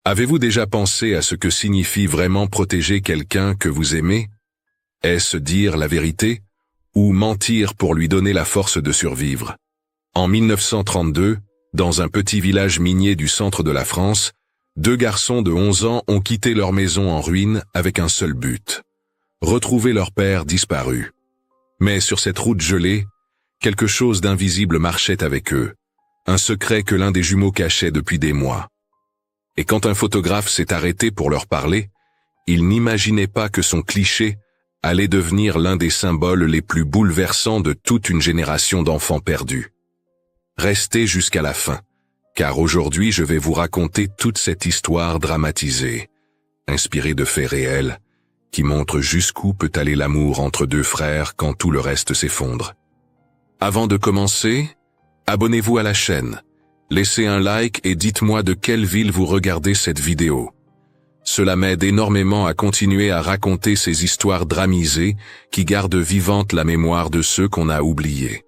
Avez-vous déjà pensé à ce que signifie vraiment protéger quelqu'un que vous aimez? Est-ce dire la vérité, ou mentir pour lui donner la force de survivre? En 1932, dans un petit village minier du centre de la France, 2 garçons de 11 ans ont quitté leur maison en ruine avec un seul but: retrouver leur père disparu. Mais sur cette route gelée, quelque chose d'invisible marchait avec eux, un secret que l'un des jumeaux cachait depuis des mois. Et quand un photographe s'est arrêté pour leur parler, il n'imaginait pas que son cliché allait devenir l'un des symboles les plus bouleversants de toute une génération d'enfants perdus. Restez jusqu'à la fin, car aujourd'hui je vais vous raconter toute cette histoire dramatisée, inspirée de faits réels, qui montrent jusqu'où peut aller l'amour entre 2 frères quand tout le reste s'effondre. Avant de commencer, abonnez-vous à la chaîne, laissez un like et dites-moi de quelle ville vous regardez cette vidéo. Cela m'aide énormément à continuer à raconter ces histoires dramisées qui gardent vivante la mémoire de ceux qu'on a oubliés.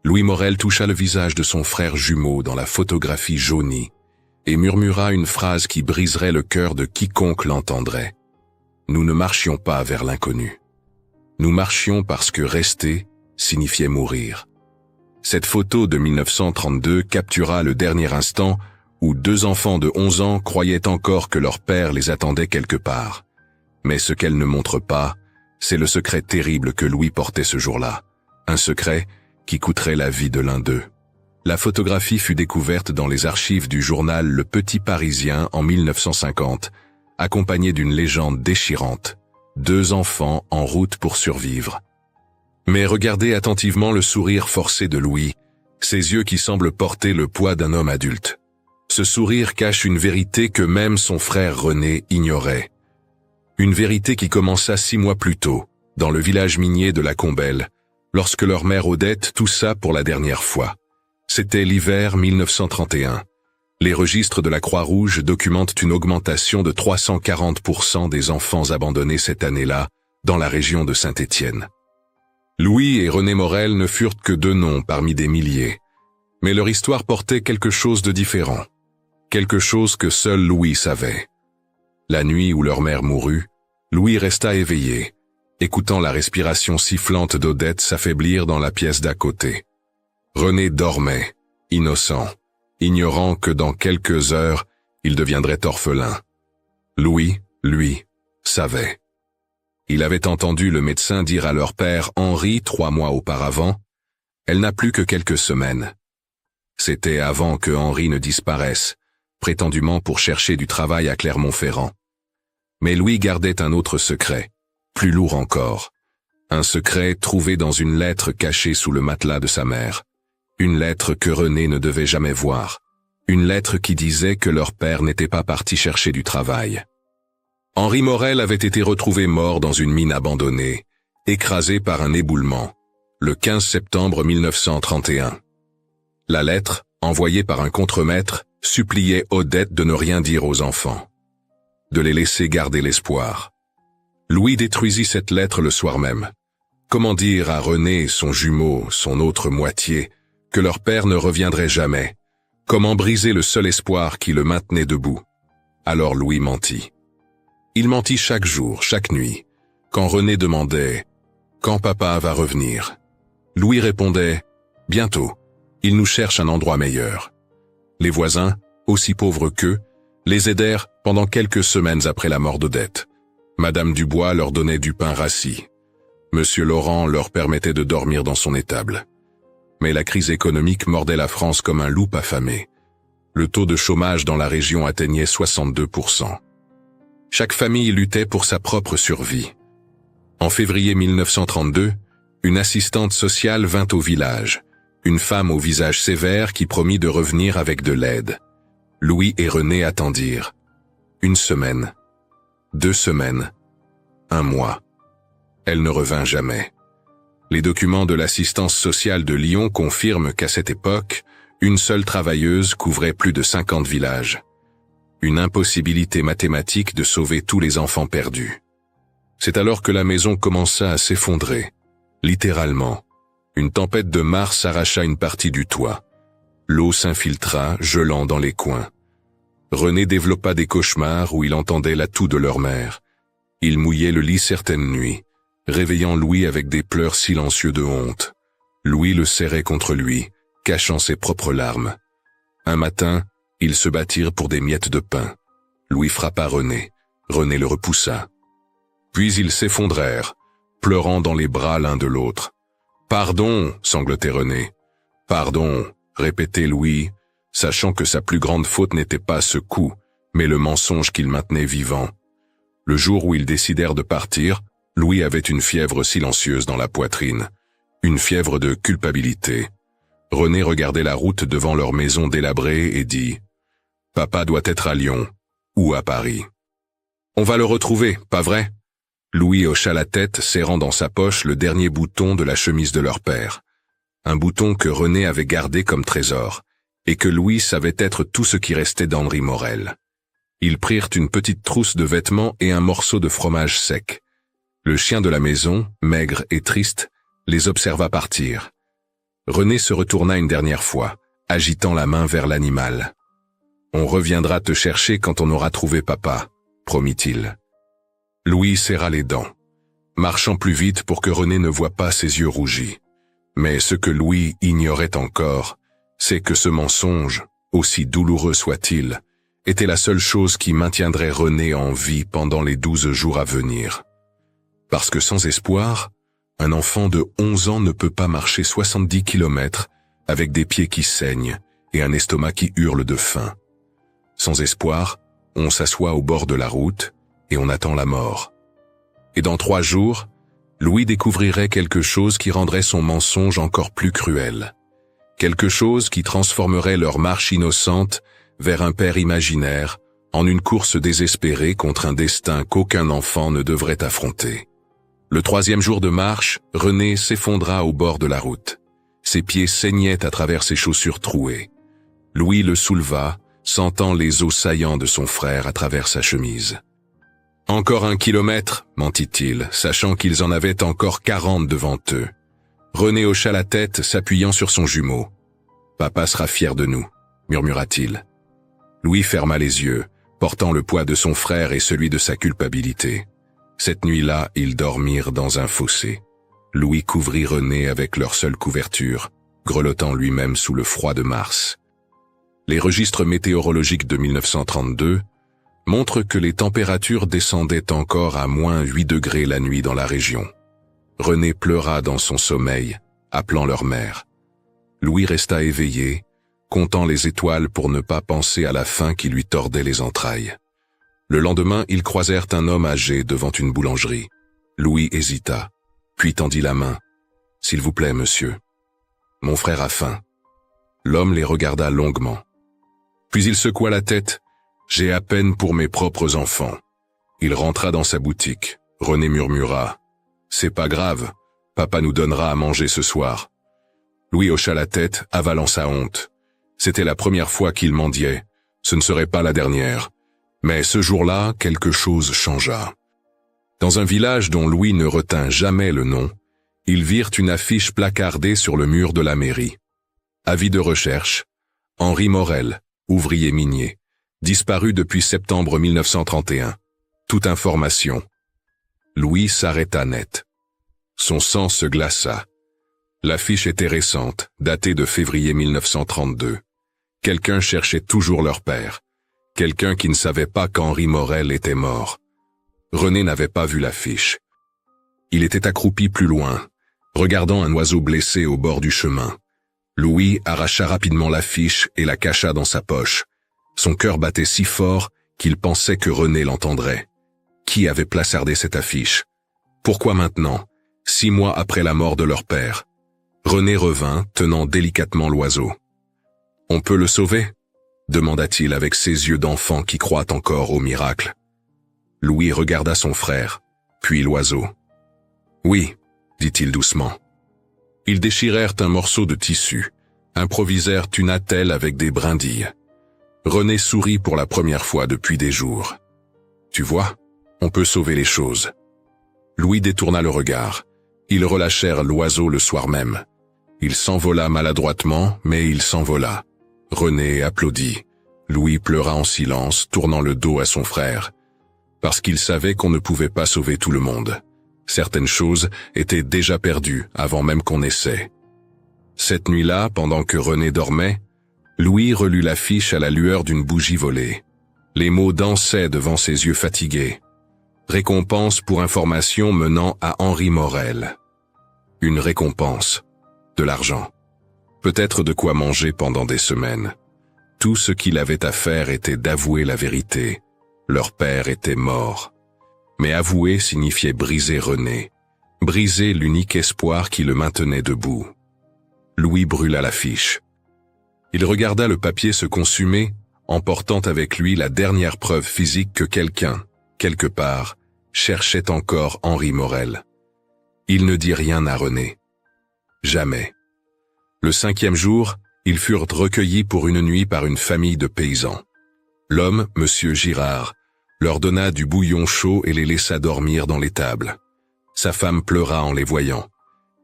Louis Morel toucha le visage de son frère jumeau dans la photographie jaunie et murmura une phrase qui briserait le cœur de quiconque l'entendrait. Nous ne marchions pas vers l'inconnu. Nous marchions parce que rester signifiait mourir. Cette photo de 1932 captura le dernier instant où 2 enfants de 11 ans croyaient encore que leur père les attendait quelque part. Mais ce qu'elle ne montre pas, c'est le secret terrible que Louis portait ce jour-là. Un secret qui coûterait la vie de l'un d'eux. La photographie fut découverte dans les archives du journal Le Petit Parisien en 1950, accompagnée d'une légende déchirante: 2 enfants en route pour survivre. Mais regardez attentivement le sourire forcé de Louis, ses yeux qui semblent porter le poids d'un homme adulte. Ce sourire cache une vérité que même son frère René ignorait. Une vérité qui commença 6 mois plus tôt, dans le village minier de la Combelle, lorsque leur mère Odette toussa pour la dernière fois. C'était l'hiver 1931. Les registres de la Croix-Rouge documentent une augmentation de 340% des enfants abandonnés cette année-là dans la région de Saint-Étienne. Louis et René Morel ne furent que 2 noms parmi des milliers, mais leur histoire portait quelque chose de différent, quelque chose que seul Louis savait. La nuit où leur mère mourut, Louis resta éveillé, écoutant la respiration sifflante d'Odette s'affaiblir dans la pièce d'à côté. René dormait, innocent, ignorant que dans quelques heures, il deviendrait orphelin. Louis, lui, savait. Il avait entendu le médecin dire à leur père Henri 3 mois auparavant: « Elle n'a plus que quelques semaines. » C'était avant que Henri ne disparaisse, prétendument pour chercher du travail à Clermont-Ferrand. Mais Louis gardait un autre secret, plus lourd encore. Un secret trouvé dans une lettre cachée sous le matelas de sa mère. Une lettre que René ne devait jamais voir. Une lettre qui disait que leur père n'était pas parti chercher du travail. Henri Morel avait été retrouvé mort dans une mine abandonnée, écrasé par un éboulement, le 15 septembre 1931. La lettre, envoyée par un contremaître, suppliait Odette de ne rien dire aux enfants, de les laisser garder l'espoir. Louis détruisit cette lettre le soir même. Comment dire à René, son jumeau, son autre moitié, que leur père ne reviendrait jamais? Comment briser le seul espoir qui le maintenait debout? Alors Louis mentit. Il mentit chaque jour, chaque nuit. Quand René demandait « Quand papa va revenir ?», Louis répondait « Bientôt, il nous cherche un endroit meilleur ». Les voisins, aussi pauvres qu'eux, les aidèrent pendant quelques semaines après la mort d'Odette. Madame Dubois leur donnait du pain rassis. Monsieur Laurent leur permettait de dormir dans son étable. Mais la crise économique mordait la France comme un loup affamé. Le taux de chômage dans la région atteignait 62%. Chaque famille luttait pour sa propre survie. En février 1932, une assistante sociale vint au village, une femme au visage sévère qui promit de revenir avec de l'aide. Louis et René attendirent. 1 semaine, 2 semaines, 1 mois. Elle ne revint jamais. Les documents de l'assistance sociale de Lyon confirment qu'à cette époque, une seule travailleuse couvrait plus de 50 villages. Une impossibilité mathématique de sauver tous les enfants perdus. C'est alors que la maison commença à s'effondrer. Littéralement. Une tempête de mars arracha une partie du toit. L'eau s'infiltra, gelant dans les coins. René développa des cauchemars où il entendait la toux de leur mère. Il mouillait le lit certaines nuits, réveillant Louis avec des pleurs silencieux de honte. Louis le serrait contre lui, cachant ses propres larmes. Un matin, ils se battirent pour des miettes de pain. Louis frappa René. René le repoussa. Puis ils s'effondrèrent, pleurant dans les bras l'un de l'autre. « Pardon !» sanglotait René. « Pardon !» répétait Louis, sachant que sa plus grande faute n'était pas ce coup, mais le mensonge qu'il maintenait vivant. Le jour où ils décidèrent de partir, Louis avait une fièvre silencieuse dans la poitrine, une fièvre de culpabilité. René regardait la route devant leur maison délabrée et dit « Papa doit être à Lyon ou à Paris. »« On va le retrouver, pas vrai ?» Louis hocha la tête, serrant dans sa poche le dernier bouton de la chemise de leur père. Un bouton que René avait gardé comme trésor, et que Louis savait être tout ce qui restait d'Henri Morel. Ils prirent une petite trousse de vêtements et un morceau de fromage sec. Le chien de la maison, maigre et triste, les observa partir. René se retourna une dernière fois, agitant la main vers l'animal. « On reviendra te chercher quand on aura trouvé papa », promit-il. Louis serra les dents, marchant plus vite pour que René ne voie pas ses yeux rougis. Mais ce que Louis ignorait encore, c'est que ce mensonge, aussi douloureux soit-il, était la seule chose qui maintiendrait René en vie pendant les 12 jours à venir. Parce que sans espoir, un enfant de 11 ans ne peut pas marcher 70 kilomètres avec des pieds qui saignent et un estomac qui hurle de faim. Sans espoir, on s'assoit au bord de la route et on attend la mort. Et dans 3 jours, Louis découvrirait quelque chose qui rendrait son mensonge encore plus cruel. Quelque chose qui transformerait leur marche innocente vers un père imaginaire en une course désespérée contre un destin qu'aucun enfant ne devrait affronter. Le 3e jour de marche, René s'effondra au bord de la route. Ses pieds saignaient à travers ses chaussures trouées. Louis le souleva, sentant les os saillants de son frère à travers sa chemise. « Encore 1 kilomètre, mentit-il, sachant qu'ils en avaient encore 40 devant eux. René hocha la tête, s'appuyant sur son jumeau. « Papa sera fier de nous, » murmura-t-il. Louis ferma les yeux, portant le poids de son frère et celui de sa culpabilité. Cette nuit-là, ils dormirent dans un fossé. Louis couvrit René avec leur seule couverture, grelottant lui-même sous le froid de mars. Les registres météorologiques de 1932 montrent que les températures descendaient encore à -8 degrés la nuit dans la région. René pleura dans son sommeil, appelant leur mère. Louis resta éveillé, comptant les étoiles pour ne pas penser à la faim qui lui tordait les entrailles. Le lendemain, ils croisèrent un homme âgé devant une boulangerie. Louis hésita, puis tendit la main. « S'il vous plaît, monsieur. Mon frère a faim. » L'homme les regarda longuement. Puis il secoua la tête. « J'ai à peine pour mes propres enfants. » Il rentra dans sa boutique. René murmura. « C'est pas grave, papa nous donnera à manger ce soir. » Louis hocha la tête, avalant sa honte. C'était la première fois qu'il mendiait. Ce ne serait pas la dernière. Mais ce jour-là, quelque chose changea. Dans un village dont Louis ne retint jamais le nom, ils virent une affiche placardée sur le mur de la mairie. Avis de recherche. Henri Morel, ouvrier minier. Disparu depuis septembre 1931. Toute information. Louis s'arrêta net. Son sang se glaça. L'affiche était récente, datée de février 1932. Quelqu'un cherchait toujours leur père. Quelqu'un qui ne savait pas qu'Henri Morel était mort. René n'avait pas vu l'affiche. Il était accroupi plus loin, regardant un oiseau blessé au bord du chemin. Louis arracha rapidement l'affiche et la cacha dans sa poche. Son cœur battait si fort qu'il pensait que René l'entendrait. Qui avait placardé cette affiche? Pourquoi maintenant, 6 mois après la mort de leur père? René revint, tenant délicatement l'oiseau. « On peut le sauver ?» demanda-t-il avec ses yeux d'enfant qui croient encore au miracle. Louis regarda son frère, puis l'oiseau. « Oui, » dit-il doucement. Ils déchirèrent un morceau de tissu, improvisèrent une attelle avec des brindilles. René sourit pour la première fois depuis des jours. « Tu vois, on peut sauver les choses. » Louis détourna le regard. Ils relâchèrent l'oiseau le soir même. Il s'envola maladroitement, mais il s'envola. René applaudit. Louis pleura en silence, tournant le dos à son frère. Parce qu'il savait qu'on ne pouvait pas sauver tout le monde. Certaines choses étaient déjà perdues avant même qu'on essaie. Cette nuit-là, pendant que René dormait, Louis relut l'affiche à la lueur d'une bougie volée. Les mots dansaient devant ses yeux fatigués. Récompense pour information menant à Henri Morel. Une récompense. De l'argent. Peut-être de quoi manger pendant des semaines. Tout ce qu'il avait à faire était d'avouer la vérité. Leur père était mort. Mais avouer signifiait briser René. Briser l'unique espoir qui le maintenait debout. Louis brûla l'affiche. Il regarda le papier se consumer, emportant avec lui la dernière preuve physique que quelqu'un, quelque part, cherchait encore Henri Morel. Il ne dit rien à René. Jamais. Le 5e jour, ils furent recueillis pour une nuit par une famille de paysans. L'homme, Monsieur Girard, leur donna du bouillon chaud et les laissa dormir dans l'étable. Sa femme pleura en les voyant.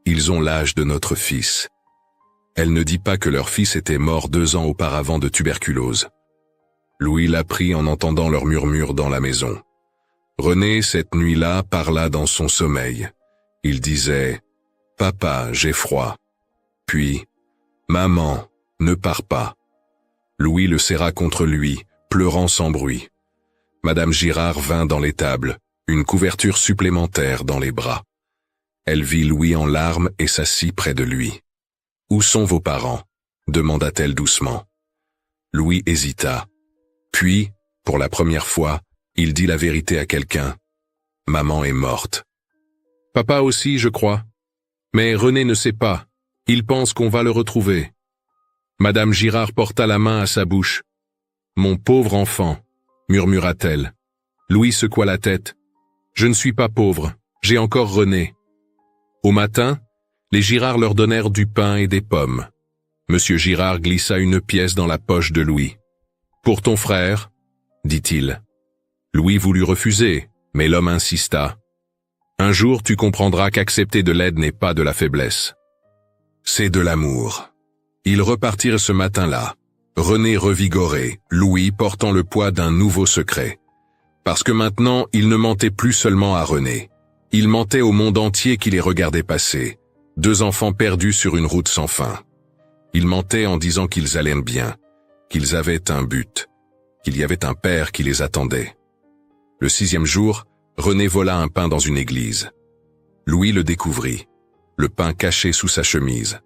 Ils ont l'âge de notre fils. Elle ne dit pas que leur fils était mort 2 ans auparavant de tuberculose. Louis l'apprit en entendant leurs murmures dans la maison. René, cette nuit-là, parla dans son sommeil. Il disait « Papa, j'ai froid ». Puis « Maman, ne pars pas ». Louis le serra contre lui, pleurant sans bruit. Madame Girard vint dans l'étable, une couverture supplémentaire dans les bras. Elle vit Louis en larmes et s'assit près de lui. « Où sont vos parents ?» demanda-t-elle doucement. Louis hésita. Puis, pour la première fois, il dit la vérité à quelqu'un. « Maman est morte. »« Papa aussi, je crois. Mais René ne sait pas. Il pense qu'on va le retrouver. » Madame Girard porta la main à sa bouche. « Mon pauvre enfant, » murmura-t-elle. Louis secoua la tête. « Je ne suis pas pauvre, j'ai encore René. » Au matin, les Girard leur donnèrent du pain et des pommes. Monsieur Girard glissa une pièce dans la poche de Louis. « Pour ton frère, » dit-il. Louis voulut refuser, mais l'homme insista. « Un jour tu comprendras qu'accepter de l'aide n'est pas de la faiblesse. C'est de l'amour. » Ils repartirent ce matin-là, René revigoré, Louis portant le poids d'un nouveau secret. Parce que maintenant, il ne mentait plus seulement à René. Il mentait au monde entier qui les regardait passer. 2 enfants perdus sur une route sans fin. Il mentait en disant qu'ils allaient bien, qu'ils avaient un but, qu'il y avait un père qui les attendait. Le 6e jour, René vola un pain dans une église. Louis le découvrit, le pain caché sous sa chemise.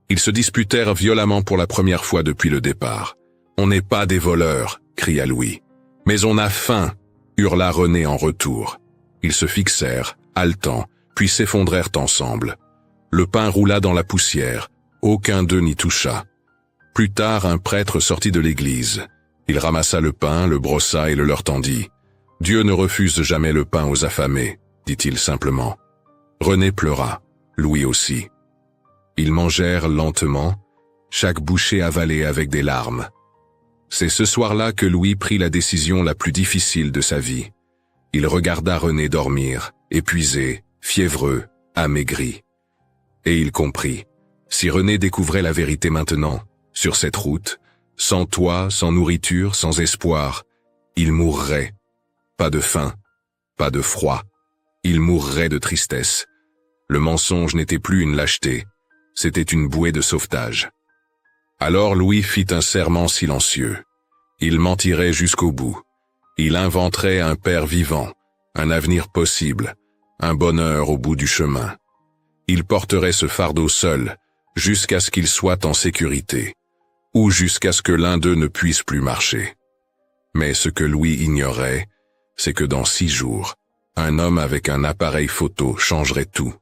Ils se disputèrent violemment pour la première fois depuis le départ. « On n'est pas des voleurs !» cria Louis. « Mais on a faim !» hurla René en retour. Ils se fixèrent, haletants, puis s'effondrèrent ensemble. Le pain roula dans la poussière. Aucun d'eux n'y toucha. Plus tard, un prêtre sortit de l'église. Il ramassa le pain, le brossa et le leur tendit. « Dieu ne refuse jamais le pain aux affamés », dit-il simplement. René pleura, Louis aussi. Ils mangèrent lentement, chaque bouchée avalée avec des larmes. C'est ce soir-là que Louis prit la décision la plus difficile de sa vie. Il regarda René dormir, épuisé, fiévreux, amaigri. Et il comprit. Si René découvrait la vérité maintenant, sur cette route, sans toit, sans nourriture, sans espoir, il mourrait. Pas de faim, pas de froid. Il mourrait de tristesse. Le mensonge n'était plus une lâcheté, c'était une bouée de sauvetage. Alors Louis fit un serment silencieux. Il mentirait jusqu'au bout. Il inventerait un père vivant, un avenir possible, un bonheur au bout du chemin. Il porterait ce fardeau seul, jusqu'à ce qu'il soit en sécurité, ou jusqu'à ce que l'un d'eux ne puisse plus marcher. Mais ce que Louis ignorait, c'est que dans 6 jours, un homme avec un appareil photo changerait tout,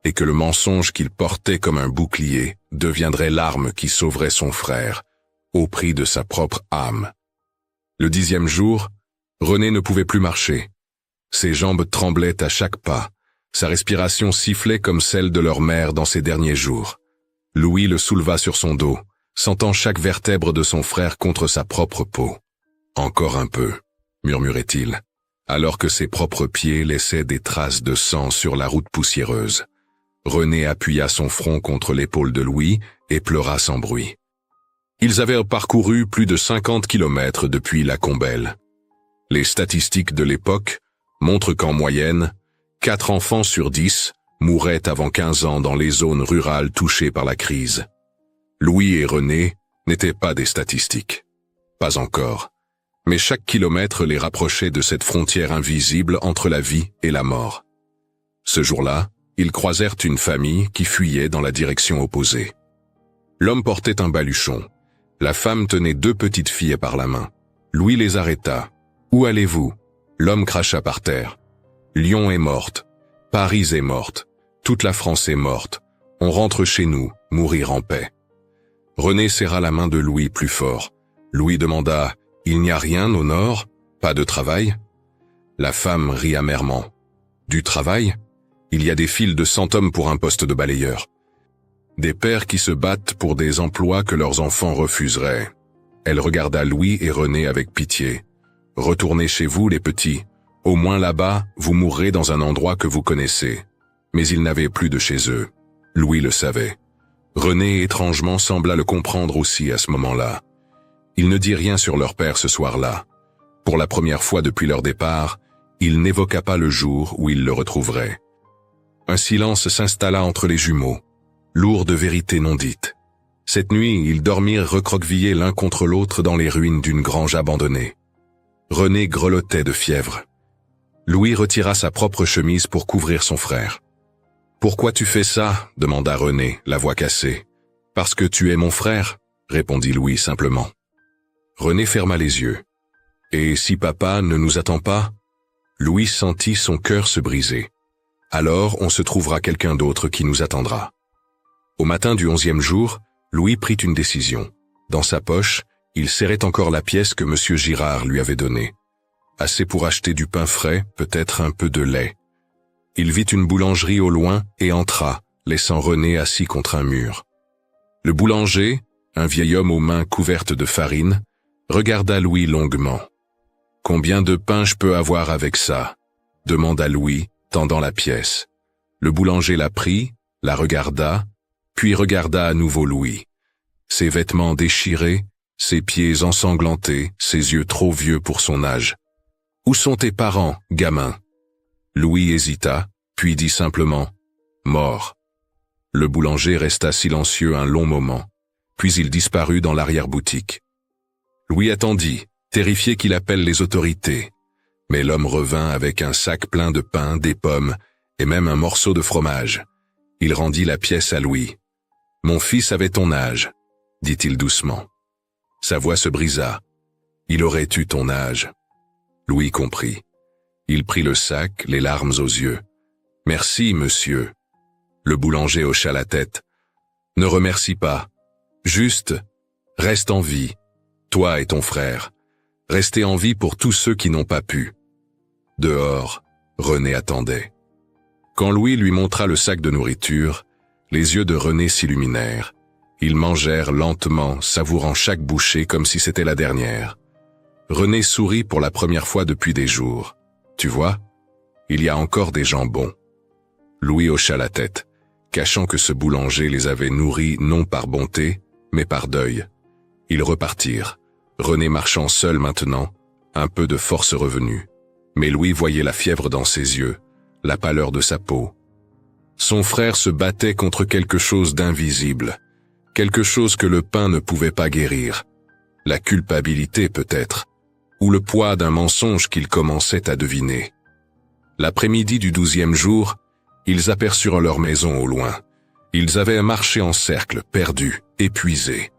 et que le mensonge qu'il portait comme un bouclier deviendrait l'arme qui sauverait son frère, au prix de sa propre âme. Le 10e jour, René ne pouvait plus marcher. Ses jambes tremblaient à chaque pas, sa respiration sifflait comme celle de leur mère dans ses derniers jours. Louis le souleva sur son dos, sentant chaque vertèbre de son frère contre sa propre peau. « Encore un peu », murmurait-il, alors que ses propres pieds laissaient des traces de sang sur la route poussiéreuse. René appuya son front contre l'épaule de Louis et pleura sans bruit. Ils avaient parcouru plus de 50 kilomètres depuis la Combelle. Les statistiques de l'époque montrent qu'en moyenne, 4 enfants sur 10 mouraient avant 15 ans dans les zones rurales touchées par la crise. Louis et René n'étaient pas des statistiques. Pas encore. Mais chaque kilomètre les rapprochait de cette frontière invisible entre la vie et la mort. Ce jour-là, ils croisèrent une famille qui fuyait dans la direction opposée. L'homme portait un baluchon. La femme tenait 2 petites filles par la main. Louis les arrêta. « Où allez-vous » L'homme cracha par terre. « Lyon est morte. Paris est morte. Toute la France est morte. On rentre chez nous, mourir en paix. » René serra la main de Louis plus fort. Louis demanda « Il n'y a rien au nord? Pas de travail ?» La femme rit amèrement. « Du travail? Il y a des files de 100 hommes pour un poste de balayeur. Des pères qui se battent pour des emplois que leurs enfants refuseraient. » Elle regarda Louis et René avec pitié. « Retournez chez vous, les petits. Au moins là-bas, vous mourrez dans un endroit que vous connaissez. » Mais ils n'avaient plus de chez eux. Louis le savait. René, étrangement, sembla le comprendre aussi à ce moment-là. Il ne dit rien sur leur père ce soir-là. Pour la première fois depuis leur départ, il n'évoqua pas le jour où il le retrouverait. Un silence s'installa entre les jumeaux, lourd de vérités non dites. Cette nuit, ils dormirent recroquevillés l'un contre l'autre dans les ruines d'une grange abandonnée. René grelottait de fièvre. Louis retira sa propre chemise pour couvrir son frère. « Pourquoi tu fais ça ?» demanda René, la voix cassée. « Parce que tu es mon frère ?» répondit Louis simplement. René ferma les yeux. « Et si papa ne nous attend pas ?» Louis sentit son cœur se briser. « Alors on se trouvera quelqu'un d'autre qui nous attendra. » Au matin du 11e jour, Louis prit une décision. Dans sa poche, il serrait encore la pièce que M. Girard lui avait donnée. Assez pour acheter du pain frais, peut-être un peu de lait. Il vit une boulangerie au loin et entra, laissant René assis contre un mur. Le boulanger, un vieil homme aux mains couvertes de farine, regarda Louis longuement. « Combien de pain je peux avoir avec ça ?» demanda Louis, tendant la pièce. Le boulanger la prit, la regarda, puis regarda à nouveau Louis. Ses vêtements déchirés, ses pieds ensanglantés, ses yeux trop vieux pour son âge. « Où sont tes parents, gamin ?» Louis hésita, puis dit simplement « Mort ». Le boulanger resta silencieux un long moment, puis il disparut dans l'arrière-boutique. Louis attendit, terrifié qu'il appelle les autorités. Mais l'homme revint avec un sac plein de pain, des pommes et même un morceau de fromage. Il rendit la pièce à Louis. « Mon fils avait ton âge », dit-il doucement. Sa voix se brisa. « Il aurait eu ton âge. » Louis comprit. Il prit le sac, les larmes aux yeux. « Merci, monsieur. » Le boulanger hocha la tête. « Ne remercie pas. Juste, reste en vie. Toi et ton frère. Restez en vie pour tous ceux qui n'ont pas pu. » Dehors, René attendait. Quand Louis lui montra le sac de nourriture, les yeux de René s'illuminèrent. Ils mangèrent lentement, savourant chaque bouchée comme si c'était la dernière. René sourit pour la première fois depuis des jours. « Tu vois, il y a encore des gens bons. » Louis hocha la tête, cachant que ce boulanger les avait nourris non par bonté, mais par deuil. Ils repartirent, René marchant seul maintenant, un peu de force revenue. Mais Louis voyait la fièvre dans ses yeux, la pâleur de sa peau. Son frère se battait contre quelque chose d'invisible, quelque chose que le pain ne pouvait pas guérir. La culpabilité peut-être, ou le poids d'un mensonge qu'il commençait à deviner. L'après-midi du 12e jour, ils aperçurent leur maison au loin. Ils avaient marché en cercle, perdus, épuisés.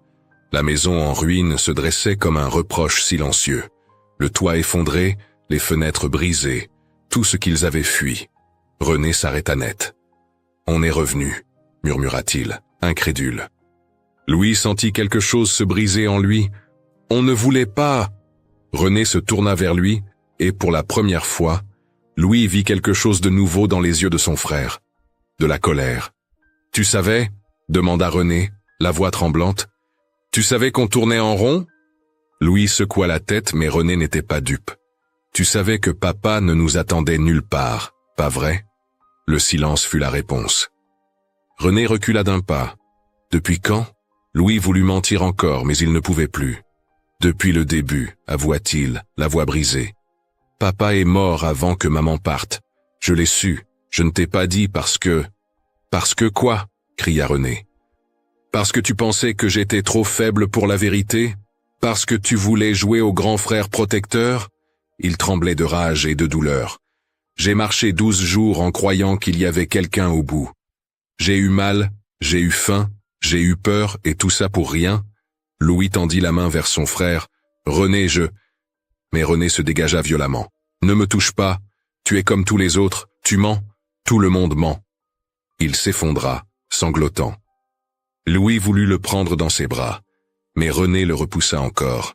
La maison en ruine se dressait comme un reproche silencieux. Le toit effondré, les fenêtres brisées, tout ce qu'ils avaient fui. René s'arrêta net. « On est revenu », murmura-t-il, incrédule. Louis sentit quelque chose se briser en lui. « On ne voulait pas !» René se tourna vers lui, et pour la première fois, Louis vit quelque chose de nouveau dans les yeux de son frère. De la colère. « Tu savais ?» demanda René, la voix tremblante. « Tu savais qu'on tournait en rond ?» Louis secoua la tête, mais René n'était pas dupe. « Tu savais que papa ne nous attendait nulle part, pas vrai ?» Le silence fut la réponse. René recula d'un pas. « Depuis quand ?» Louis voulut mentir encore, mais il ne pouvait plus. Depuis le début, avoua-t-il, la voix brisée. Papa est mort avant que maman parte. Je l'ai su. Je ne t'ai pas dit parce que... Parce que quoi? Cria René. Parce que tu pensais que j'étais trop faible pour la vérité? Parce que tu voulais jouer au grand frère protecteur? Il tremblait de rage et de douleur. J'ai marché 12 jours en croyant qu'il y avait quelqu'un au bout. J'ai eu mal, j'ai eu faim, j'ai eu peur, et tout ça pour rien. Louis tendit la main vers son frère. René, Mais René se dégagea violemment. Ne me touche pas, tu es comme tous les autres, tu mens, tout le monde ment. Il s'effondra, sanglotant. Louis voulut le prendre dans ses bras, mais René le repoussa encore.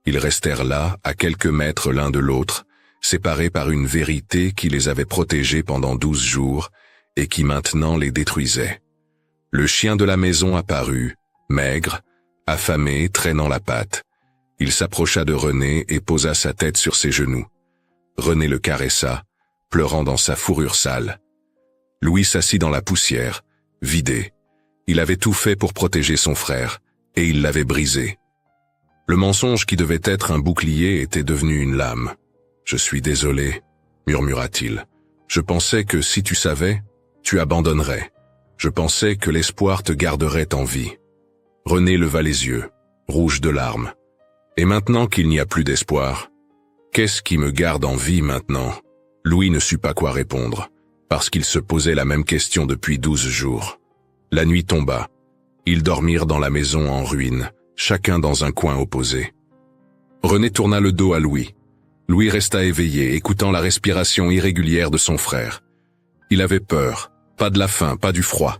Ils restèrent là, à quelques mètres l'un de l'autre, séparés par une vérité qui les avait protégés pendant 12 jours et qui maintenant les détruisait. Le chien de la maison apparut, maigre, affamé, traînant la patte. Il s'approcha de René et posa sa tête sur ses genoux. René le caressa, pleurant dans sa fourrure sale. Louis s'assit dans la poussière, vidé. Il avait tout fait pour protéger son frère, et il l'avait brisé. Le mensonge qui devait être un bouclier était devenu une lame. « Je suis désolé », murmura-t-il. « Je pensais que si tu savais, tu abandonnerais. Je pensais que l'espoir te garderait en vie. » René leva les yeux, rouge de larmes. « Et maintenant qu'il n'y a plus d'espoir, qu'est-ce qui me garde en vie maintenant ?» Louis ne sut pas quoi répondre, parce qu'il se posait la même question depuis 12 jours. La nuit tomba. Ils dormirent dans la maison en ruine, chacun dans un coin opposé. René tourna le dos à Louis. Louis resta éveillé, écoutant la respiration irrégulière de son frère. Il avait peur, pas de la faim, pas du froid.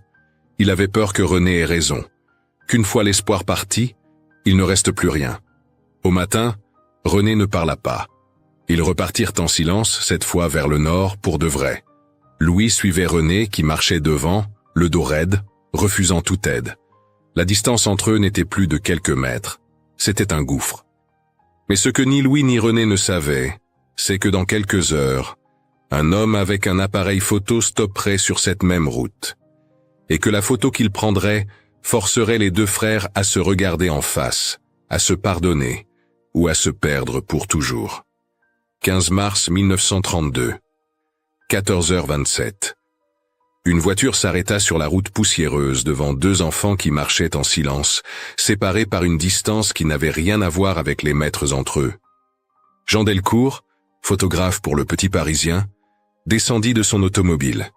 Il avait peur que René ait raison, qu'une fois l'espoir parti, il ne reste plus rien. Au matin, René ne parla pas. Ils repartirent en silence, cette fois vers le nord, pour de vrai. Louis suivait René qui marchait devant, le dos raide, refusant toute aide. La distance entre eux n'était plus de quelques mètres. C'était un gouffre. Mais ce que ni Louis ni René ne savaient, c'est que dans quelques heures, un homme avec un appareil photo stopperait sur cette même route, et que la photo qu'il prendrait forcerait les deux frères à se regarder en face, à se pardonner, ou à se perdre pour toujours. 15 mars 1932, 14h27. Une voiture s'arrêta sur la route poussiéreuse devant deux enfants qui marchaient en silence, séparés par une distance qui n'avait rien à voir avec les mètres entre eux. Jean Delcourt, photographe pour Le Petit Parisien, descendit de son automobile.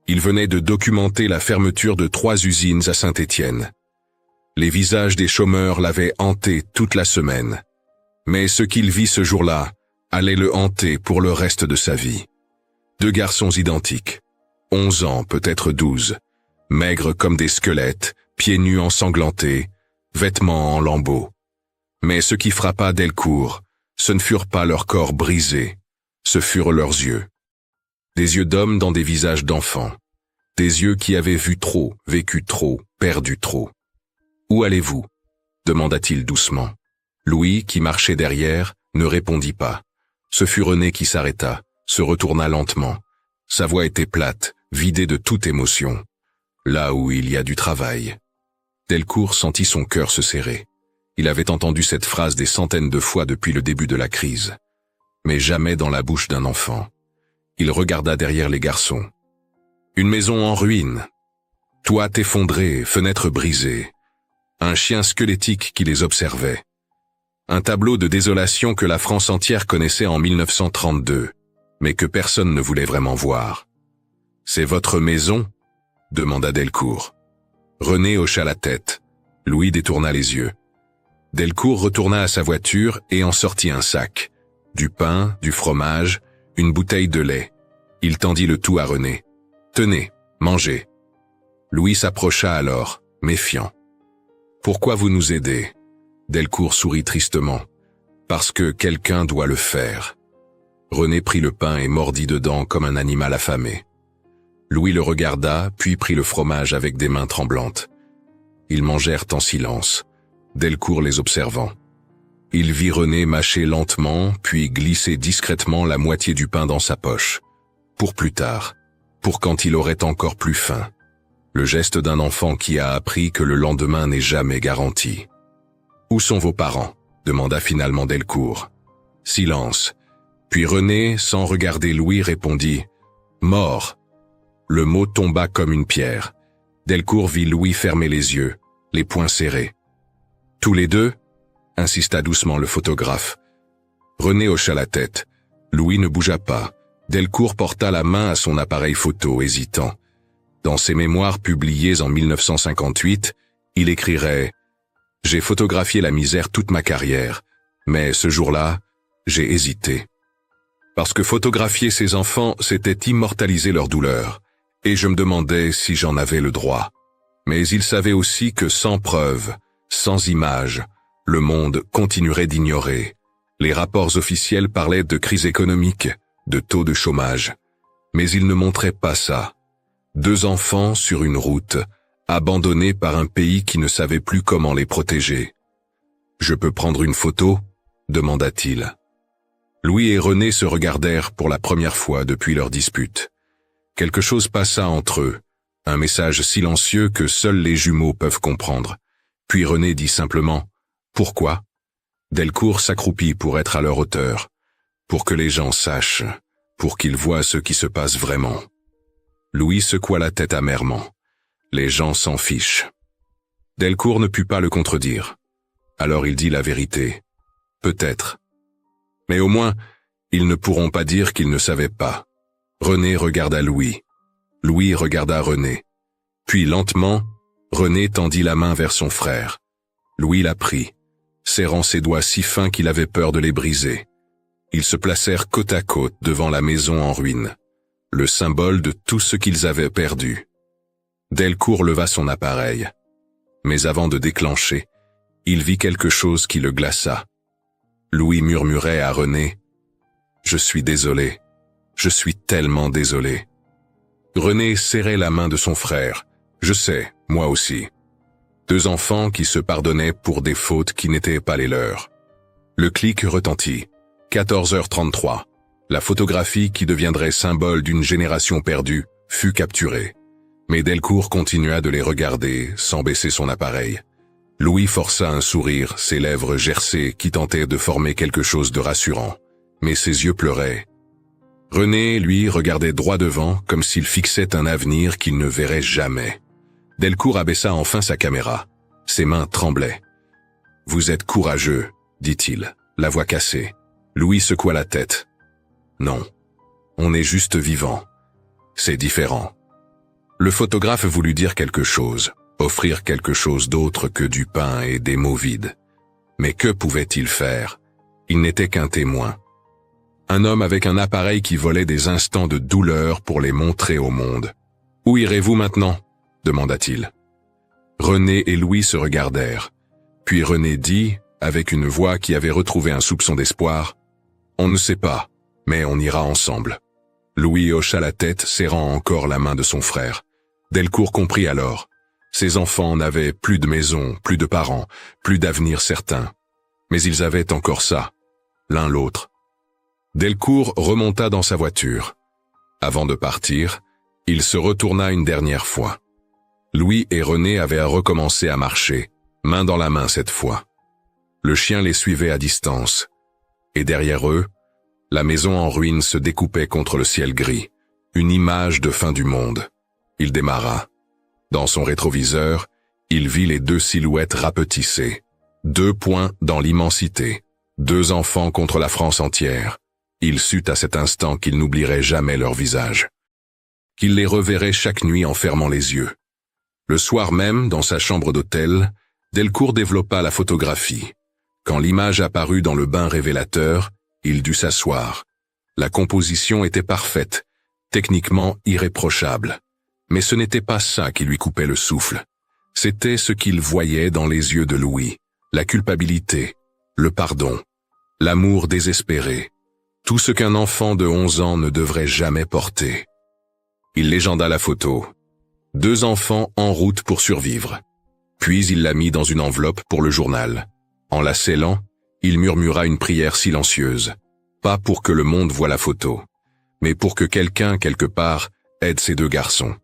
Il venait de documenter la fermeture de 3 usines à Saint-Étienne. Les visages des chômeurs l'avaient hanté toute la semaine. Mais ce qu'il vit ce jour-là allait le hanter pour le reste de sa vie. 2 garçons identiques. 11 ans, peut-être 12, maigres comme des squelettes, pieds nus ensanglantés, vêtements en lambeaux. Mais ce qui frappa Delcourt, ce ne furent pas leurs corps brisés, ce furent leurs yeux. Des yeux d'hommes dans des visages d'enfants. Des yeux qui avaient vu trop, vécu trop, perdu trop. « Où allez-vous » demanda-t-il doucement. Louis, qui marchait derrière, ne répondit pas. Ce fut René qui s'arrêta, se retourna lentement. Sa voix était plate, vidée de toute émotion. Là où il y a du travail. Delcourt sentit son cœur se serrer. Il avait entendu cette phrase des centaines de fois depuis le début de la crise. Mais jamais dans la bouche d'un enfant. Il regarda derrière les garçons. Une maison en ruine. Toit effondré, fenêtres brisées. Un chien squelettique qui les observait. Un tableau de désolation que la France entière connaissait en 1932. Mais que personne ne voulait vraiment voir. « C'est votre maison » demanda Delcourt. René hocha la tête. Louis détourna les yeux. Delcourt retourna à sa voiture et en sortit un sac. Du pain, du fromage, une bouteille de lait. Il tendit le tout à René. « Tenez, mangez. » Louis s'approcha alors, méfiant. « Pourquoi vous nous aidez » Delcourt sourit tristement. « Parce que quelqu'un doit le faire. » René prit le pain et mordit dedans comme un animal affamé. Louis le regarda, puis prit le fromage avec des mains tremblantes. Ils mangèrent en silence, Delcourt les observant. Il vit René mâcher lentement, puis glisser discrètement la moitié du pain dans sa poche. Pour plus tard, pour quand il aurait encore plus faim. Le geste d'un enfant qui a appris que le lendemain n'est jamais garanti. « Où sont vos parents ?» demanda finalement Delcourt. Silence. Puis René, sans regarder Louis, répondit « Mort ». Le mot tomba comme une pierre. Delcourt vit Louis fermer les yeux, les poings serrés. « Tous les deux ?» insista doucement le photographe. René hocha la tête. Louis ne bougea pas. Delcourt porta la main à son appareil photo, hésitant. Dans ses mémoires publiés en 1958, il écrirait « J'ai photographié la misère toute ma carrière, mais ce jour-là, j'ai hésité. Parce que photographier ces enfants, c'était immortaliser leur douleur, et je me demandais si j'en avais le droit. Mais il savait aussi que sans preuve, sans images, le monde continuerait d'ignorer. Les rapports officiels parlaient de crise économique, de taux de chômage. Mais ils ne montraient pas ça. 2 enfants sur une route, abandonnés par un pays qui ne savait plus comment les protéger. « Je peux prendre une photo ?» demanda-t-il. Louis et René se regardèrent pour la première fois depuis leur dispute. Quelque chose passa entre eux, un message silencieux que seuls les jumeaux peuvent comprendre. Puis René dit simplement « Pourquoi ?» Delcourt s'accroupit pour être à leur hauteur, pour que les gens sachent, pour qu'ils voient ce qui se passe vraiment. Louis secoua la tête amèrement. Les gens s'en fichent. Delcourt ne put pas le contredire. Alors il dit la vérité. Peut-être. Mais au moins, ils ne pourront pas dire qu'ils ne savaient pas. René regarda Louis. Louis regarda René. Puis lentement, René tendit la main vers son frère. Louis la prit, serrant ses doigts si fins qu'il avait peur de les briser. Ils se placèrent côte à côte devant la maison en ruine, le symbole de tout ce qu'ils avaient perdu. Delcourt leva son appareil. Mais avant de déclencher, il vit quelque chose qui le glaça. Louis murmurait à René « Je suis désolé, je suis tellement désolé. » René serrait la main de son frère. « Je sais, moi aussi. » 2 enfants qui se pardonnaient pour des fautes qui n'étaient pas les leurs. Le clic retentit. 14h33. La photographie qui deviendrait symbole d'une génération perdue fut capturée. Mais Delcourt continua de les regarder sans baisser son appareil. Louis força un sourire, ses lèvres gercées qui tentaient de former quelque chose de rassurant. Mais ses yeux pleuraient. René, lui, regardait droit devant comme s'il fixait un avenir qu'il ne verrait jamais. Delcourt abaissa enfin sa caméra. Ses mains tremblaient. « Vous êtes courageux, » dit-il, la voix cassée. Louis secoua la tête. « Non, on est juste vivant. C'est différent. » Le photographe voulut dire quelque chose, offrir quelque chose d'autre que du pain et des mots vides. Mais que pouvait-il faire? Il n'était qu'un témoin. Un homme avec un appareil qui volait des instants de douleur pour les montrer au monde. « Où irez-vous maintenant ?» demanda-t-il. René et Louis se regardèrent. Puis René dit, avec une voix qui avait retrouvé un soupçon d'espoir, « On ne sait pas, mais on ira ensemble. » Louis hocha la tête, serrant encore la main de son frère. Delcourt comprit alors. Ses enfants n'avaient plus de maison, plus de parents, plus d'avenir certain. Mais ils avaient encore ça, l'un l'autre. Delcourt remonta dans sa voiture. Avant de partir, il se retourna une dernière fois. Louis et René avaient recommencé à marcher, main dans la main cette fois. Le chien les suivait à distance. Et derrière eux, la maison en ruine se découpait contre le ciel gris, une image de fin du monde. Il démarra. Dans son rétroviseur, il vit les 2 silhouettes rapetissées. 2 points dans l'immensité. 2 enfants contre la France entière. Il sut à cet instant qu'il n'oublierait jamais leur visage. Qu'il les reverrait chaque nuit en fermant les yeux. Le soir même, dans sa chambre d'hôtel, Delcourt développa la photographie. Quand l'image apparut dans le bain révélateur, il dut s'asseoir. La composition était parfaite, techniquement irréprochable. Mais ce n'était pas ça qui lui coupait le souffle. C'était ce qu'il voyait dans les yeux de Louis, la culpabilité, le pardon, l'amour désespéré, tout ce qu'un enfant de 11 ans ne devrait jamais porter. Il légenda la photo. 2 enfants en route pour survivre. Puis il la mit dans une enveloppe pour le journal. En la scellant, il murmura une prière silencieuse. Pas pour que le monde voie la photo, mais pour que quelqu'un, quelque part, aide ces 2 garçons.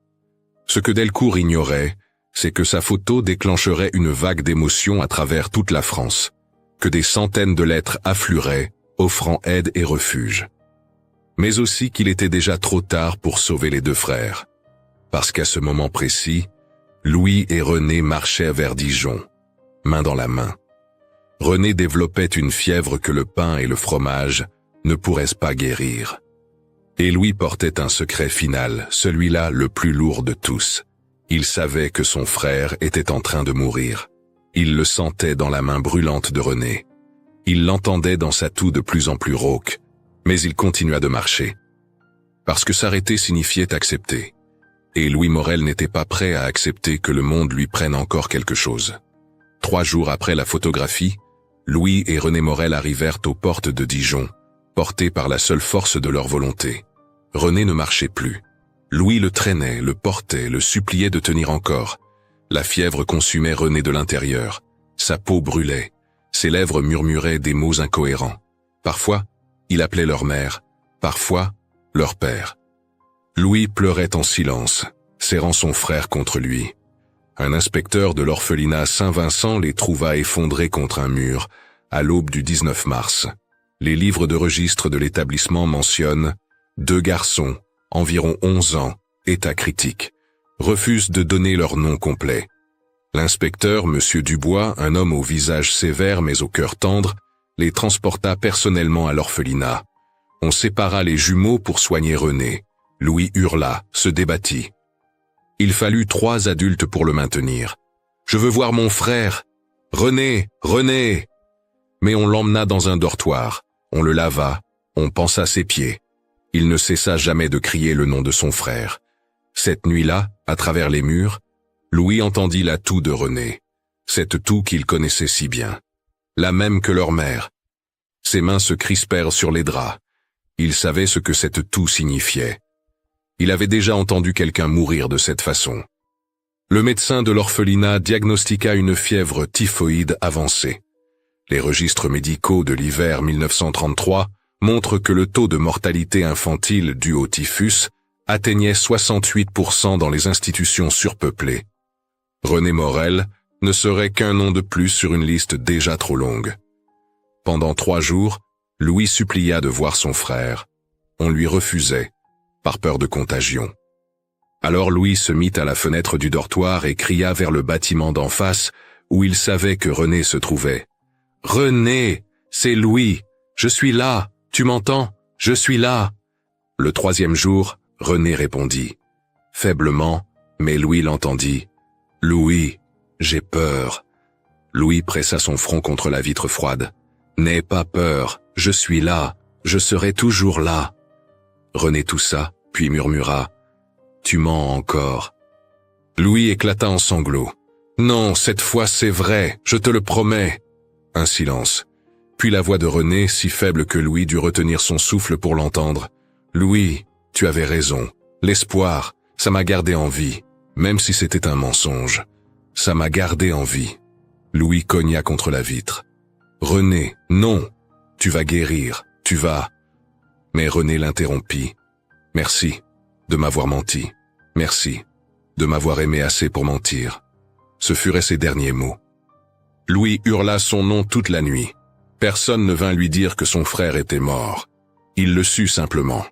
Ce que Delcourt ignorait, c'est que sa photo déclencherait une vague d'émotions à travers toute la France, que des centaines de lettres afflueraient, offrant aide et refuge. Mais aussi qu'il était déjà trop tard pour sauver les deux frères. Parce qu'à ce moment précis, Louis et René marchaient vers Dijon, main dans la main. René développait une fièvre que le pain et le fromage ne pourraient pas guérir. Et Louis portait un secret final, celui-là le plus lourd de tous. Il savait que son frère était en train de mourir. Il le sentait dans la main brûlante de René. Il l'entendait dans sa toux de plus en plus rauque, mais il continua de marcher. Parce que s'arrêter signifiait accepter. Et Louis Morel n'était pas prêt à accepter que le monde lui prenne encore quelque chose. 3 jours après la photographie, Louis et René Morel arrivèrent aux portes de Dijon, portés par la seule force de leur volonté. René ne marchait plus. Louis le traînait, le portait, le suppliait de tenir encore. La fièvre consumait René de l'intérieur. Sa peau brûlait. Ses lèvres murmuraient des mots incohérents. Parfois, il appelait leur mère, parfois, leur père. Louis pleurait en silence, serrant son frère contre lui. Un inspecteur de l'orphelinat Saint-Vincent les trouva effondrés contre un mur, à l'aube du 19 mars. Les livres de registre de l'établissement mentionnent 2 garçons, environ 11 ans, état critique, refusent de donner leur nom complet. L'inspecteur, M. Dubois, un homme au visage sévère mais au cœur tendre, les transporta personnellement à l'orphelinat. On sépara les jumeaux pour soigner René. Louis hurla, se débattit. Il fallut 3 adultes pour le maintenir. « Je veux voir mon frère. René, René !» Mais on l'emmena dans un dortoir. On le lava. On pansa ses pieds. Il ne cessa jamais de crier le nom de son frère. Cette nuit-là, à travers les murs, Louis entendit la toux de René. Cette toux qu'il connaissait si bien. La même que leur mère. Ses mains se crispèrent sur les draps. Il savait ce que cette toux signifiait. Il avait déjà entendu quelqu'un mourir de cette façon. Le médecin de l'orphelinat diagnostiqua une fièvre typhoïde avancée. Les registres médicaux de l'hiver 1933 montrent que le taux de mortalité infantile dû au typhus atteignait 68% dans les institutions surpeuplées. René Morel ne serait qu'un nom de plus sur une liste déjà trop longue. Pendant 3 jours, Louis supplia de voir son frère. On lui refusait, par peur de contagion. Alors Louis se mit à la fenêtre du dortoir et cria vers le bâtiment d'en face, où il savait que René se trouvait. « René, c'est Louis, je suis là, tu m'entends, je suis là !» Le 3e jour, René répondit. Faiblement, mais Louis l'entendit. « Louis, j'ai peur. » Louis pressa son front contre la vitre froide. « N'aie pas peur, je suis là, je serai toujours là. » René toussa, puis murmura. « Tu mens encore. » Louis éclata en sanglots. « Non, cette fois c'est vrai, je te le promets. » Un silence. Puis la voix de René, si faible que Louis dut retenir son souffle pour l'entendre. « Louis, tu avais raison. L'espoir, ça m'a gardé en vie, même si c'était un mensonge. Ça m'a gardé en vie. » Louis cogna contre la vitre. « René, non, tu vas guérir, tu vas... » Mais René l'interrompit. « Merci de m'avoir menti. Merci de m'avoir aimé assez pour mentir. » Ce furent ses derniers mots. Louis hurla son nom toute la nuit. Personne ne vint lui dire que son frère était mort. Il le sut simplement.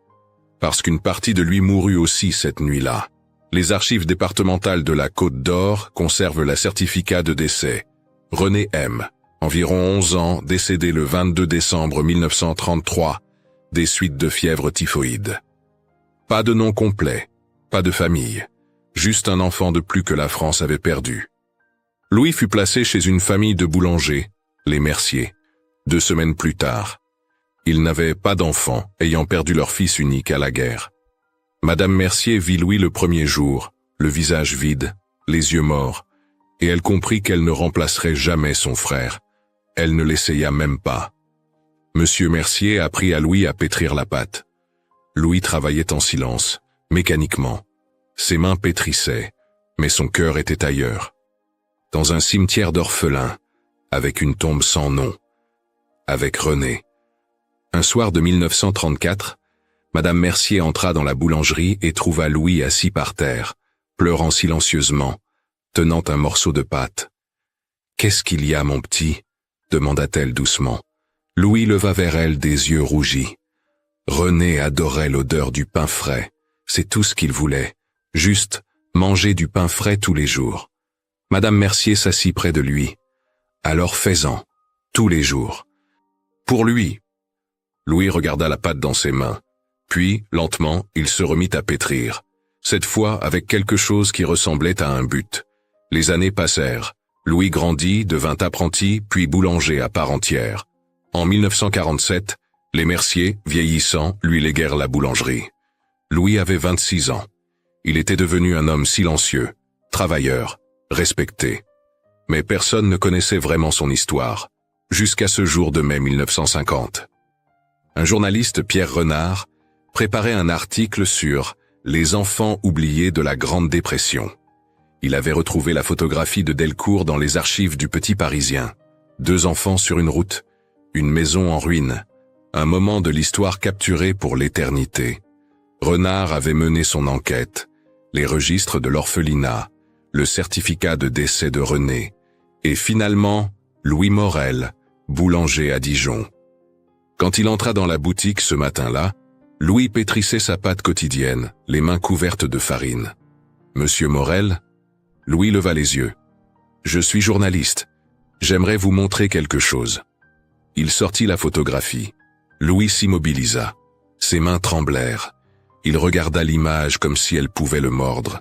Parce qu'une partie de lui mourut aussi cette nuit-là. Les archives départementales de la Côte d'Or conservent le certificat de décès. René M., environ 11 ans, décédé le 22 décembre 1933, des suites de fièvre typhoïde. Pas de nom complet, pas de famille, juste un enfant de plus que la France avait perdu. Louis fut placé chez une famille de boulangers, les Mercier, 2 semaines plus tard. Ils n'avaient pas d'enfants, ayant perdu leur fils unique à la guerre. Madame Mercier vit Louis le premier jour, le visage vide, les yeux morts, et elle comprit qu'elle ne remplacerait jamais son frère. Elle ne l'essaya même pas. Monsieur Mercier apprit à Louis à pétrir la pâte. Louis travaillait en silence, mécaniquement. Ses mains pétrissaient, mais son cœur était ailleurs. Dans un cimetière d'orphelins, avec une tombe sans nom, avec René. Un soir de 1934, Madame Mercier entra dans la boulangerie et trouva Louis assis par terre, pleurant silencieusement, tenant un morceau de pâte. « Qu'est-ce qu'il y a, mon petit ?» demanda-t-elle doucement. Louis leva vers elle des yeux rougis. René adorait l'odeur du pain frais. C'est tout ce qu'il voulait. Juste manger du pain frais tous les jours. Madame Mercier s'assit près de lui. Alors fais-en, tous les jours. Pour lui. Louis regarda la pâte dans ses mains. Puis, lentement, il se remit à pétrir. Cette fois avec quelque chose qui ressemblait à un but. Les années passèrent. Louis grandit, devint apprenti, puis boulanger à part entière. En 1947, les Mercier, vieillissant, lui léguèrent la boulangerie. Louis avait 26 ans. Il était devenu un homme silencieux, travailleur, respecté. Mais personne ne connaissait vraiment son histoire, jusqu'à ce jour de mai 1950. Un journaliste, Pierre Renard, préparait un article sur « Les enfants oubliés de la Grande Dépression ». Il avait retrouvé la photographie de Delcourt dans les archives du Petit Parisien. 2 enfants sur une route, une maison en ruine, un moment de l'histoire capturé pour l'éternité. Renard avait mené son enquête, les registres de l'orphelinat, le certificat de décès de René, et finalement, Louis Morel, boulanger à Dijon. Quand il entra dans la boutique ce matin-là, Louis pétrissait sa pâte quotidienne, les mains couvertes de farine. « Monsieur Morel ?» Louis leva les yeux. « Je suis journaliste. J'aimerais vous montrer quelque chose. » Il sortit la photographie. Louis s'immobilisa. Ses mains tremblèrent. Il regarda l'image comme si elle pouvait le mordre.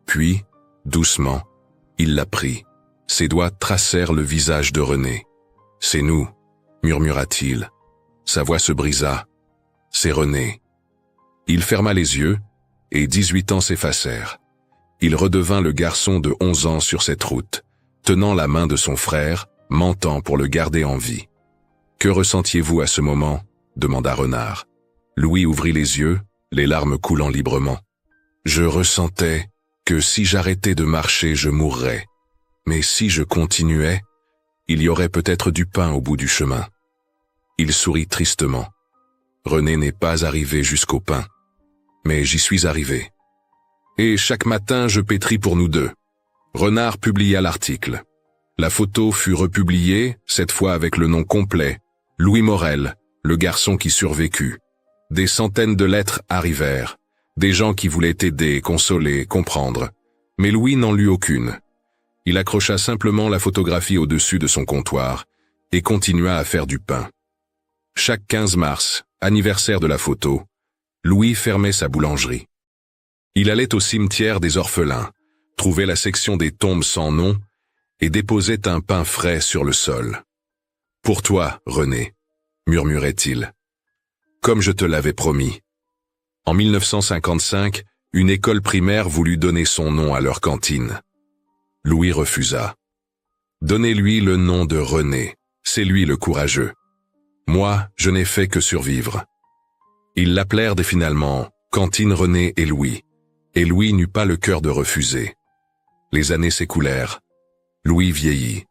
Puis, doucement, il la prit. Ses doigts tracèrent le visage de René. « C'est nous », murmura-t-il. Sa voix se brisa. « C'est René. » Il ferma les yeux, et 18 ans s'effacèrent. Il redevint le garçon de 11 ans sur cette route, tenant la main de son frère, mentant pour le garder en vie. « Que ressentiez-vous à ce moment ?» demanda Renard. Louis ouvrit les yeux, les larmes coulant librement. « Je ressentais que si j'arrêtais de marcher, je mourrais. Mais si je continuais, il y aurait peut-être du pain au bout du chemin. » Il sourit tristement. « René n'est pas arrivé jusqu'au pain. Mais j'y suis arrivé. Et chaque matin, je pétris pour nous deux. » Renard publia l'article. La photo fut republiée, cette fois avec le nom complet, Louis Morel, le garçon qui survécut. Des centaines de lettres arrivèrent, des gens qui voulaient aider, consoler, comprendre. Mais Louis n'en lut aucune. Il accrocha simplement la photographie au-dessus de son comptoir et continua à faire du pain. Chaque 15 mars, anniversaire de la photo, Louis fermait sa boulangerie. Il allait au cimetière des orphelins, trouvait la section des tombes sans nom et déposait un pain frais sur le sol. « Pour toi, René », murmurait-il, « comme je te l'avais promis. » En 1955, une école primaire voulut donner son nom à leur cantine. Louis refusa. « Donnez-lui le nom de René, c'est lui le courageux. Moi, je n'ai fait que survivre. » Ils l'appelèrent finalement Cantine René et Louis n'eut pas le cœur de refuser. Les années s'écoulèrent. Louis vieillit.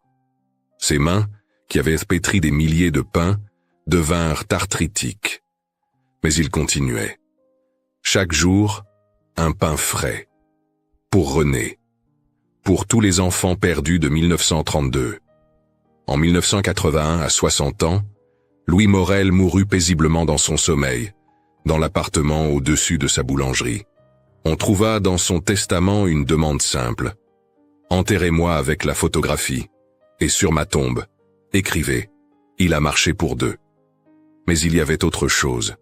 Ses mains, qui avaient pétri des milliers de pains, devinrent arthritiques. Mais il continuait. Chaque jour, un pain frais. Pour René. Pour tous les enfants perdus de 1932. En 1981, à 60 ans, Louis Morel mourut paisiblement dans son sommeil, dans l'appartement au-dessus de sa boulangerie. On trouva dans son testament une demande simple. « Enterrez-moi avec la photographie, et sur ma tombe, écrivez, il a marché pour deux. » Mais il y avait autre chose.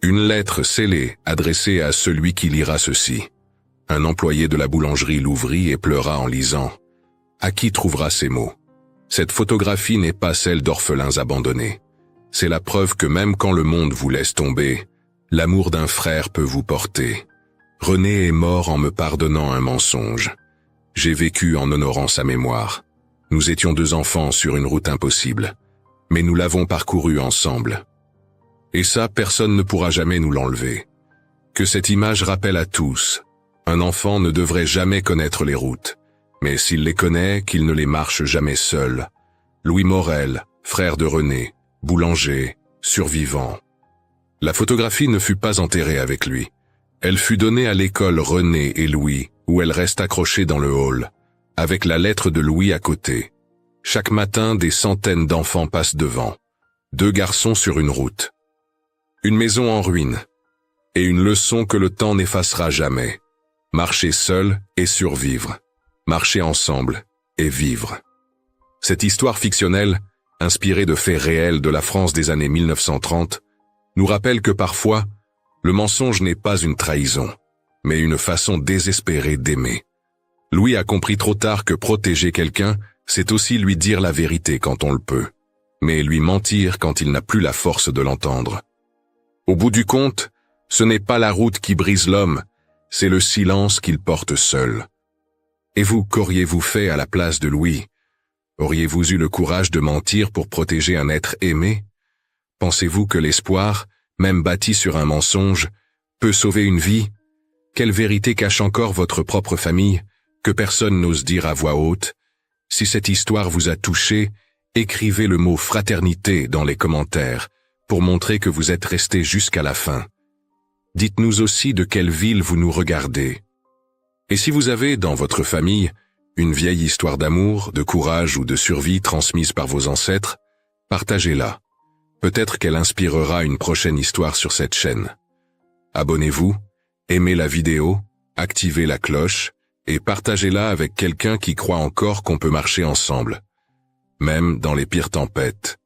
Une lettre scellée adressée à celui qui lira ceci. Un employé de la boulangerie l'ouvrit et pleura en lisant. À qui trouvera ces mots? Cette photographie n'est pas celle d'orphelins abandonnés. C'est la preuve que même quand le monde vous laisse tomber, l'amour d'un frère peut vous porter. René est mort en me pardonnant un mensonge. J'ai vécu en honorant sa mémoire. Nous étions deux enfants sur une route impossible, mais nous l'avons parcourue ensemble. Et ça, personne ne pourra jamais nous l'enlever. Que cette image rappelle à tous, un enfant ne devrait jamais connaître les routes, mais s'il les connaît, qu'il ne les marche jamais seul. Louis Morel, frère de René, boulanger, survivant. La photographie ne fut pas enterrée avec lui. Elle fut donnée à l'école René et Louis, où elle reste accrochée dans le hall, avec la lettre de Louis à côté. Chaque matin, des centaines d'enfants passent devant. 2 garçons sur une route. Une maison en ruine. Et une leçon que le temps n'effacera jamais. Marcher seul et survivre. Marcher ensemble et vivre. Cette histoire fictionnelle, inspirée de faits réels de la France des années 1930, nous rappelle que parfois, le mensonge n'est pas une trahison, mais une façon désespérée d'aimer. Louis a compris trop tard que protéger quelqu'un, c'est aussi lui dire la vérité quand on le peut, mais lui mentir quand il n'a plus la force de l'entendre. Au bout du compte, ce n'est pas la route qui brise l'homme, c'est le silence qu'il porte seul. Et vous, qu'auriez-vous fait à la place de Louis? Auriez-vous eu le courage de mentir pour protéger un être aimé? Pensez-vous que l'espoir, même bâti sur un mensonge, peut sauver une vie? Quelle vérité cache encore votre propre famille, que personne n'ose dire à voix haute? Si cette histoire vous a touché, écrivez le mot fraternité dans les commentaires, pour montrer que vous êtes resté jusqu'à la fin. Dites-nous aussi de quelle ville vous nous regardez. Et si vous avez, dans votre famille, une vieille histoire d'amour, de courage ou de survie transmise par vos ancêtres, partagez-la. Peut-être qu'elle inspirera une prochaine histoire sur cette chaîne. Abonnez-vous, aimez la vidéo, activez la cloche et partagez-la avec quelqu'un qui croit encore qu'on peut marcher ensemble, même dans les pires tempêtes.